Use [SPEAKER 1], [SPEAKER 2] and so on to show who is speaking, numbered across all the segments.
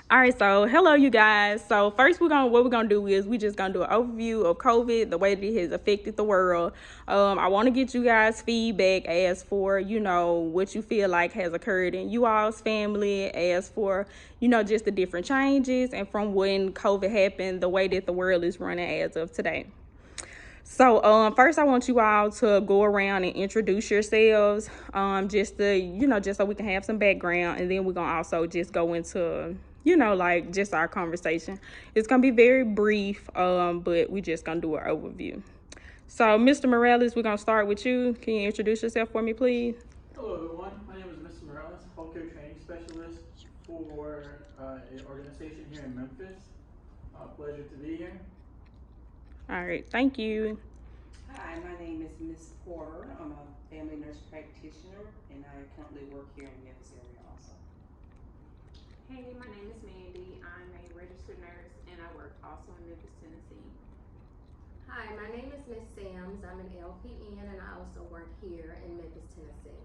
[SPEAKER 1] All right, so hello, you guys. So first, what we're gonna do is we just gonna do an overview of COVID, the way that it has affected the world. I want to get you guys feedback as for what you feel like has occurred in you all's family, as for just the different changes, and from when COVID happened, the way that the world is running as of today. So, first, I want you all to go around and introduce yourselves, just to, just so we can have some background, and then we're gonna also just go into, like just our conversation. It's gonna be very brief, but we just gonna do an overview. So, Mr. Morales, we're gonna start with you. Can you introduce yourself for me, please?
[SPEAKER 2] Hello, everyone. My name is Mr. Morales, healthcare training specialist for an organization here in Memphis. Pleasure to be here.
[SPEAKER 1] All right, thank you.
[SPEAKER 3] Hi, my name is Miss Porter. I'm a family nurse practitioner and I currently work here in the Memphis area also.
[SPEAKER 4] Hey, my name is Mandy. I'm a registered nurse and I work also in Memphis, Tennessee.
[SPEAKER 5] Hi, my name is Miss Sams. I'm an LPN and I also work here in Memphis, Tennessee.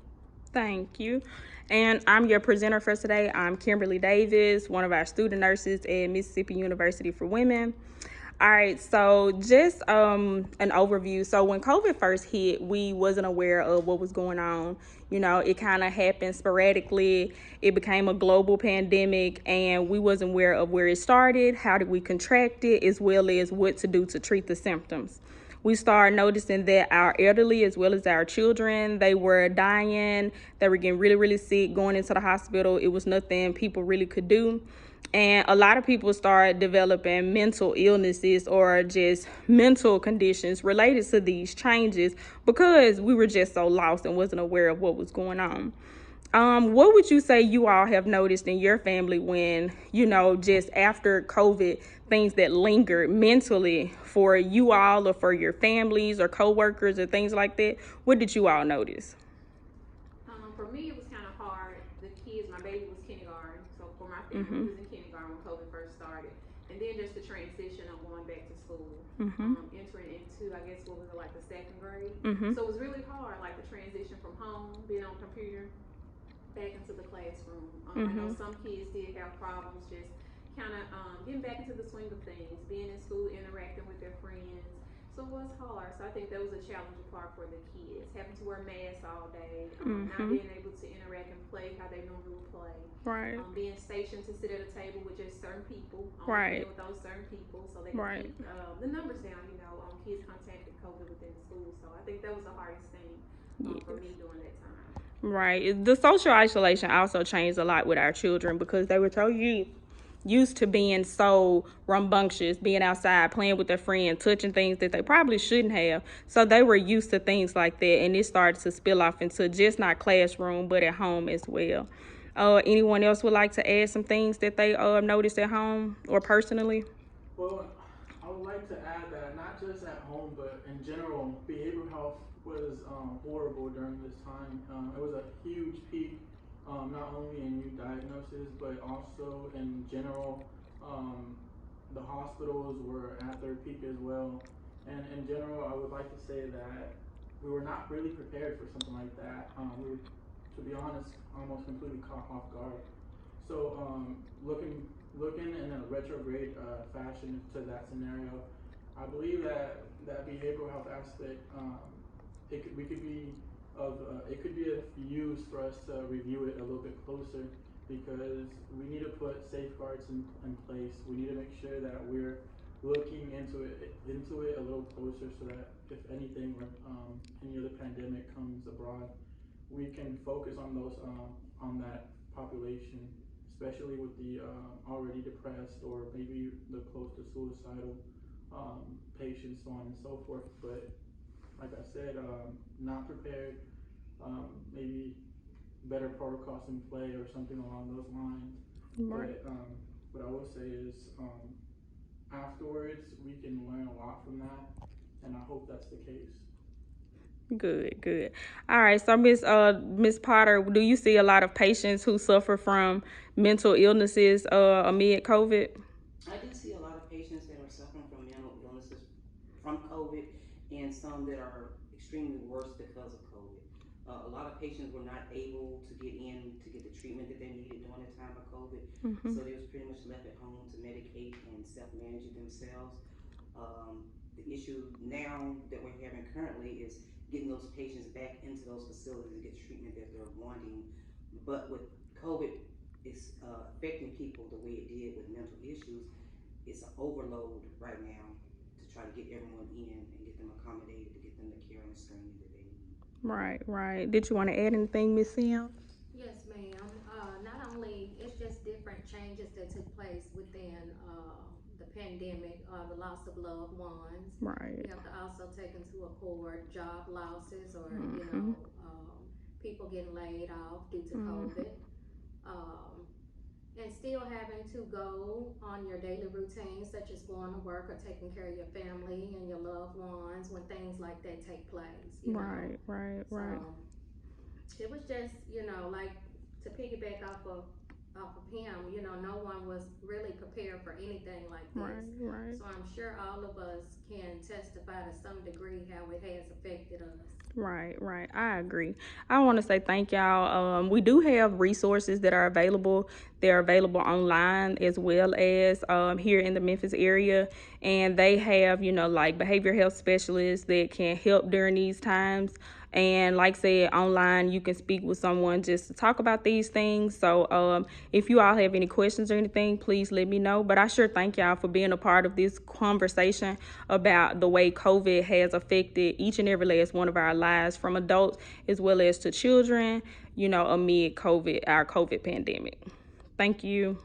[SPEAKER 1] Thank you. And I'm your presenter for today. I'm Kimberly Davis, one of our student nurses at Mississippi University for Women. All right, so just an overview. So when COVID first hit, we wasn't aware of what was going on. It kind of happened sporadically. It became a global pandemic, and we wasn't aware of where it started, how did we contract it, as well as what to do to treat the symptoms. We started noticing that our elderly, as well as our children, they were dying. They were getting really, really sick, going into the hospital. It was nothing people really could do. And a lot of people started developing mental illnesses or just mental conditions related to these changes because we were just so lost and wasn't aware of what was going on. What would you say you all have noticed in your family when, just after COVID, things that lingered mentally for you all or for your families or coworkers or things like that? What did you all notice?
[SPEAKER 4] For me, it was kind of hard. The kids, my baby was kindergarten, so for my family,
[SPEAKER 1] Mm-hmm.
[SPEAKER 4] we was in kindergarten when COVID first started, and then just the transition of going back to school,
[SPEAKER 1] Mm-hmm.
[SPEAKER 4] entering into, I guess, what was it, like the second grade.
[SPEAKER 1] Mm-hmm.
[SPEAKER 4] So it was really hard, like the transition from home, being on computer, back into the classroom. I know
[SPEAKER 1] Mm-hmm.
[SPEAKER 4] some kids did have problems just kind of getting back into the swing of things, being in school, interacting with their friends. So it was hard. So I think that was a challenging part for the kids, having to wear masks all day, not
[SPEAKER 1] Mm-hmm.
[SPEAKER 4] being able to interact and play how they normally would play,
[SPEAKER 1] Right.
[SPEAKER 4] being stationed to sit at a table with just certain people, only
[SPEAKER 1] Right.
[SPEAKER 4] playing with those certain people, so they could
[SPEAKER 1] Right.
[SPEAKER 4] keep the numbers down. Kids contacted COVID within school. So I think that was the hardest thing for
[SPEAKER 1] Yes.
[SPEAKER 4] me during that time.
[SPEAKER 1] Right. The social isolation also changed a lot with our children because they were so used to being so rambunctious, being outside, playing with their friends, touching things that they probably shouldn't have. So they were used to things like that, and it started to spill off into just not classroom, but at home as well. Anyone else would like to add some things that they noticed at home or personally?
[SPEAKER 2] Well, I would like to add that not just at home, but in general, behavioral health was horrible during this time. It was a huge peak, not only in new diagnoses, but also in general. Um, the hospitals were at their peak as well. And in general, I would like to say that we were not really prepared for something like that. We were, to be honest, almost completely caught off guard. So looking in a retrograde fashion to that scenario, I believe that that behavioral health aspect, we could be of it could be of use for us to review it a little bit closer because we need to put safeguards in place. We need to make sure that we're looking into it a little closer so that if anything or any other pandemic comes abroad, we can focus on those on that population, especially with the already depressed or maybe the close to suicidal patients, so on and so forth. But like I said, not prepared, maybe better protocols in play or something along those lines.
[SPEAKER 1] Right.
[SPEAKER 2] But what I will say is, afterwards we can learn a lot from that, and I hope that's the case.
[SPEAKER 1] Good, good. All right, so Miss Potter, do you see a lot of patients who suffer from mental illnesses amid COVID?
[SPEAKER 3] I do see a lot of patients that are suffering from mental illnesses from COVID and some that are extremely worse because of COVID. A lot of patients were not able to get in to get the treatment that they needed during the time of COVID.
[SPEAKER 1] Mm-hmm.
[SPEAKER 3] So they was pretty much left at home to medicate and self-manage it themselves. The issue now that we're having currently is getting those patients back into those facilities to get treatment that they're wanting. But with COVID, it's affecting people the way it did with mental issues. It's an overload right now to try to get everyone in and get them accommodated to get them the care and screening that they need.
[SPEAKER 1] Right. Did you want to add anything, Miss Sam?
[SPEAKER 5] Yes, ma'am. Not only, it's just different changes that took place within the pandemic, the loss of loved ones.
[SPEAKER 1] Right.
[SPEAKER 5] You have to also take into account job losses or,
[SPEAKER 1] Mhm.
[SPEAKER 5] people getting laid off due to
[SPEAKER 1] Mhm.
[SPEAKER 5] COVID. And still having to go on your daily routines, such as going to work or taking care of your family and your loved ones when things like that take place. You know?
[SPEAKER 1] Right.
[SPEAKER 5] So it was just, like to piggyback off of him, no one was really prepared for anything like this.
[SPEAKER 1] Right.
[SPEAKER 5] So I'm sure all of us can testify to some degree how it has affected us.
[SPEAKER 1] Right. I agree. I want to say thank y'all. We do have resources that are available. They're available online as well as here in the Memphis area. And they have, like behavioral health specialists that can help during these times. And like I said, online, you can speak with someone just to talk about these things. So if you all have any questions or anything, please let me know. But I sure thank y'all for being a part of this conversation about the way COVID has affected each and every last one of our lives, from adults as well as to children, amid our COVID pandemic. Thank you.